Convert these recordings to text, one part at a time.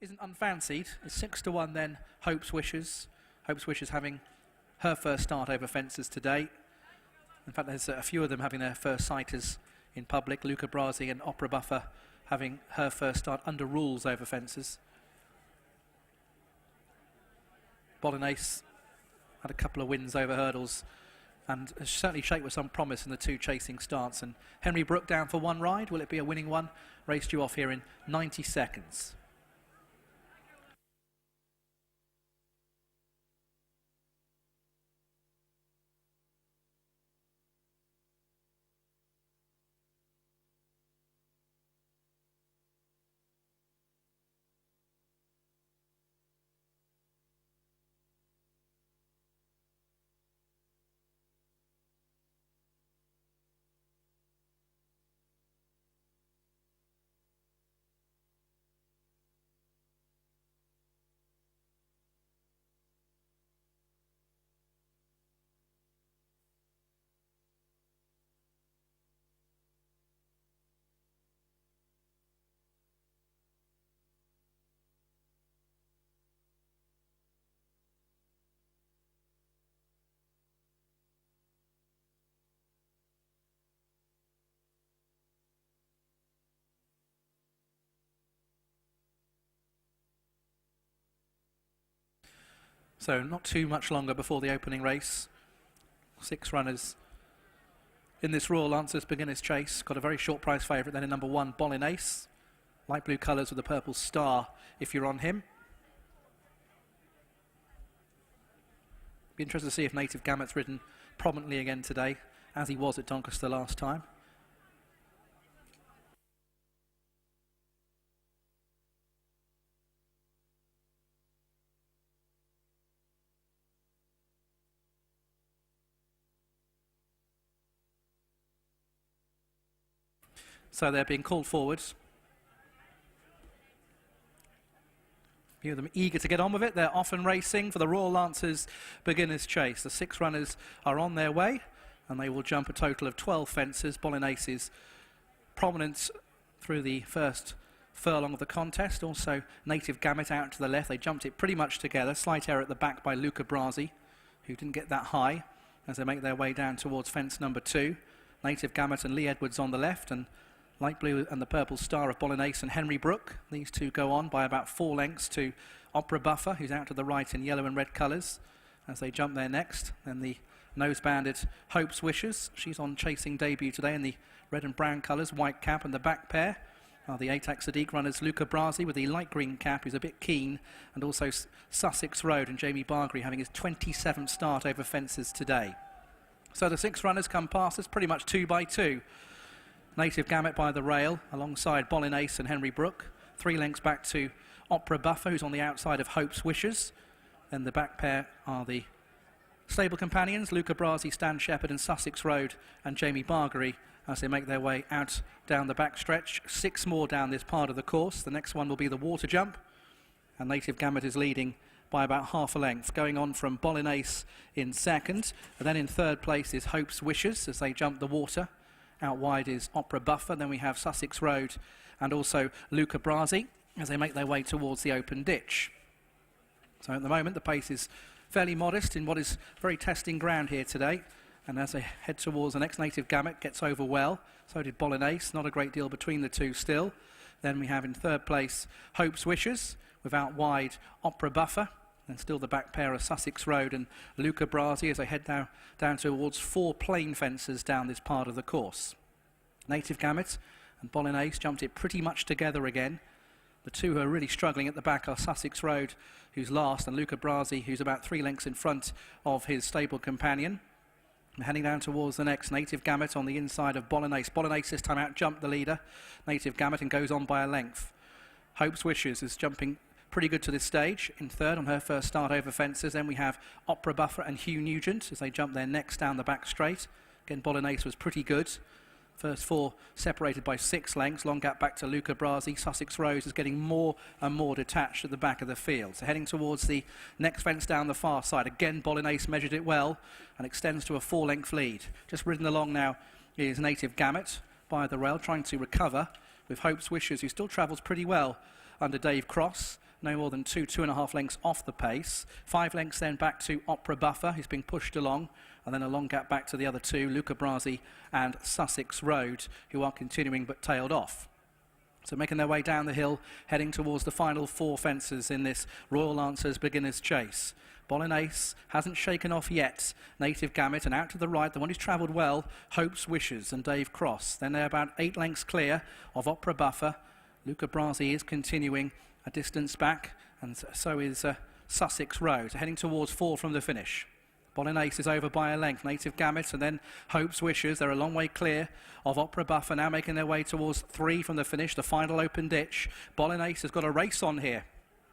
isn't unfancied. It's 6-1 then, Hope's Wishes. Hope's Wishes having her first start over fences today. In fact, there's a few of them having their first sighters in public. Luca Brasi and Opera Buffer having her first start under rules over fences. Bollin Ace had a couple of wins over hurdles and has certainly shaped with some promise in the two chasing starts. And Henry Brook down for one ride. Will it be a winning one? Race due off here in 90 seconds. So not too much longer before the opening race. 6 runners in this Royal Lancers Beginner's Chase. Got a very short price favourite then in number 1, Bollin Ace. Light blue colours with a purple star if you're on him. Be interested to see if Native Gamut's ridden prominently again today, as he was at Doncaster last time. So they're being called forwards. A few of them eager to get on with it. They're off and racing for the Royal Lancers Beginner's Chase. The 6 runners are on their way, and they will jump a total of 12 fences. Bollin Ace's prominence through the first furlong of the contest. Also, Native Gamut out to the left. They jumped it pretty much together. Slight error at the back by Luca Brasi, who didn't get that high, as they make their way down towards fence number 2. Native Gamut and Lee Edwards on the left, and Light blue and the purple star of Bollin Ace and Henry Brook. These two go on by about 4 lengths to Opera Buffer, who's out to the right in yellow and red colours, as they jump there next. Then the nose-banded Hope's Wishes. She's on chasing debut today in the red and brown colours, white cap, and the back pair are the ATAC Sadiq runners Luca Brasi with the light green cap, who's a bit keen, and also Sussex Road and Jamie Bargary having his 27th start over fences today. So the 6 runners come past us pretty much 2 by 2. Native Gamut by the rail, alongside Bollin Ace and Henry Brook. 3 lengths back to Opera Buffer, who's on the outside of Hope's Wishes. Then the back pair are the stable companions, Luca Brasi, Stan Shepherd and Sussex Road and Jamie Bargary, as they make their way out down the back stretch. 6 more down this part of the course. The next one will be the water jump, and Native Gamut is leading by about half a length, going on from Bollin Ace in second. And then in third place is Hope's Wishes as they jump the water. Out wide is Opera Buffer. Then we have Sussex Road and also Luca Brasi as they make their way towards the open ditch. So at the moment the pace is fairly modest in what is very testing ground here today. And as they head towards the next, Native Gamut gets over well. So did Bollin Ace. Not a great deal between the two still. Then we have in third place Hope's Wishes with out wide Opera Buffer. And still the back pair of Sussex Road and Luca Brasi as they head down towards 4 plain fences down this part of the course. Native Gamut and Bollin Ace jumped it pretty much together again. The two who are really struggling at the back are Sussex Road, who's last, and Luca Brasi, who's about 3 lengths in front of his stable companion. And heading down towards the next, Native Gamut on the inside of Bollin Ace. Bollin Ace this time out jumped the leader, Native Gamut, and goes on by a length. Hope's Wishes is jumping pretty good to this stage, in third on her first start over fences. Then we have Opera Buffer and Hugh Nugent as they jump their next down the back straight. Again, Bollin Ace was pretty good. First 4 separated by 6 lengths. Long gap back to Luca Brasi. Sussex Rose is getting more and more detached at the back of the field. So heading towards the next fence down the far side. Again, Bollin Ace measured it well and extends to a 4-length lead. Just ridden along now is Native Gamut by the rail, trying to recover with Hope's Wishes, who still travels pretty well under Dave Cross. no more than 2.5 lengths off the pace. 5 lengths then back to Opera Buffer, who's being pushed along, and then a long gap back to the other two, Luca Brasi and Sussex Road, who are continuing but tailed off. So making their way down the hill, heading towards the final 4 fences in this Royal Lancers Beginners Chase. Bollin Ace hasn't shaken off yet. Native Gamut, and out to the right, the one who's travelled well, Hope's Wishes and Dave Cross. Then they're about 8 lengths clear of Opera Buffer. Luca Brasi is continuing a distance back, and so is Sussex Road, heading towards 4 from the finish. Bollin Ace is over by a length. Native Gamut and then Hope's Wishes. They're a long way clear of Opera Buffer, now making their way towards 3 from the finish, the final open ditch. Bollin Ace has got a race on here.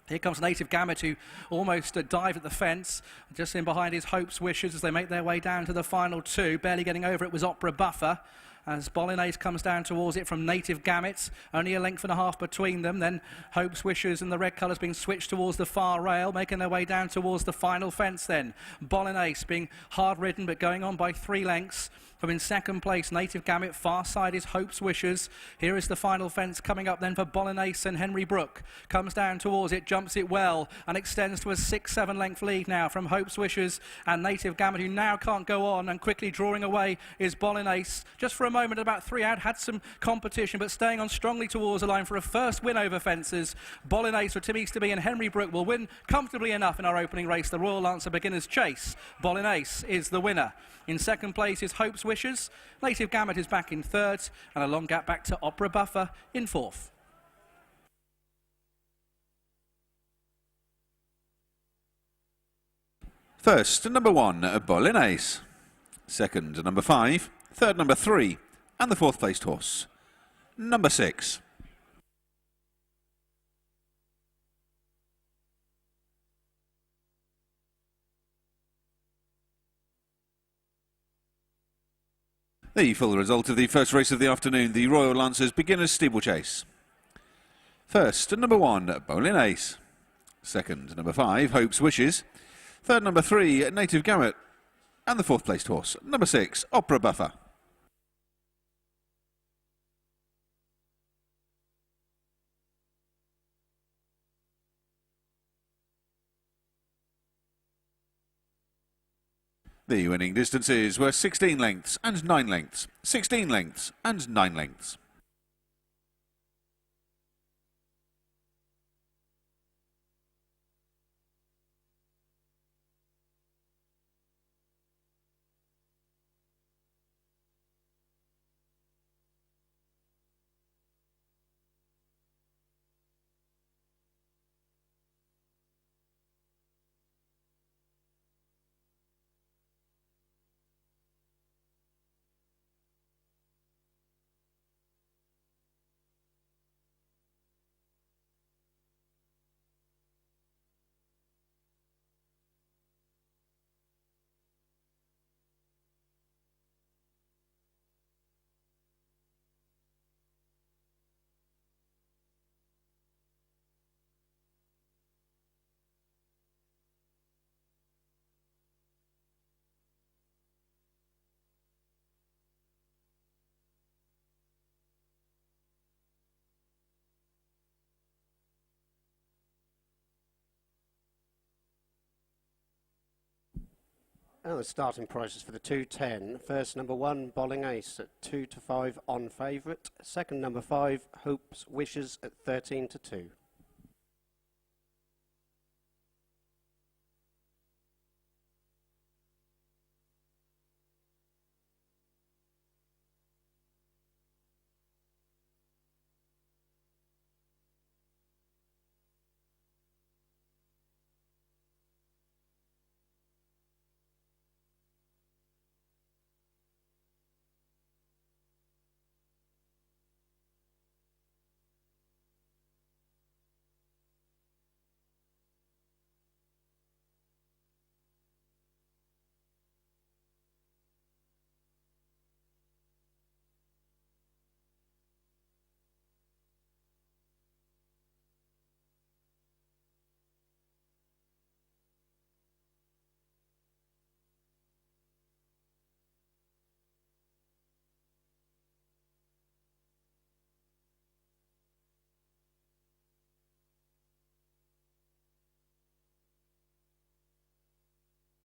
Here comes Native Gamut, who almost dived at the fence. Just in behind is Hope's Wishes as they make their way down to the final 2. Barely getting over it was Opera Buffer. As Bollin Ace comes down towards it from Native Gamut, only a length and a half between them. Then Hope's Wishes and the red colours being switched towards the far rail, making their way down towards the final fence then. Bollin Ace being hard ridden but going on by 3 lengths. From in second place, Native Gamut, far side is Hope's Wishes. Here is the final fence coming up then for Bollin Ace and Henry Brook. Comes down towards it, jumps it well, and extends to a 6-7 length lead now from Hope's Wishes and Native Gamut, who now can't go on, and quickly drawing away is Bollin Ace. Just for a moment, about 3 out, had some competition, but staying on strongly towards the line for a first win over fences. Bollin Ace for Tim Easterby and Henry Brook will win comfortably enough in our opening race, the Royal Lancer Beginners Chase. Bollin Ace is the winner. In second place is Hope's Wishes. Native Gamut is back in third, and a long gap back to Opera Buffer in fourth. First, number 1, Bollin Ace. Second, number 5. Third, number 3. And the fourth placed horse, number 6. The full result of the first race of the afternoon, the Royal Lancers Beginners Steeplechase. First, number 1, Bollin Ace. Second, number 5, Hope's Wishes. Third, number 3, Native Gamut. And the fourth placed horse, number 6, Opera Buffer. The winning distances were 16 lengths and 9 lengths, 16 lengths and 9 lengths. And the starting prices for the 210. First, number 1, Bollin Ace at 2 to 5 on favourite. Second, number 5, Hope's Wishes at 13 to 2.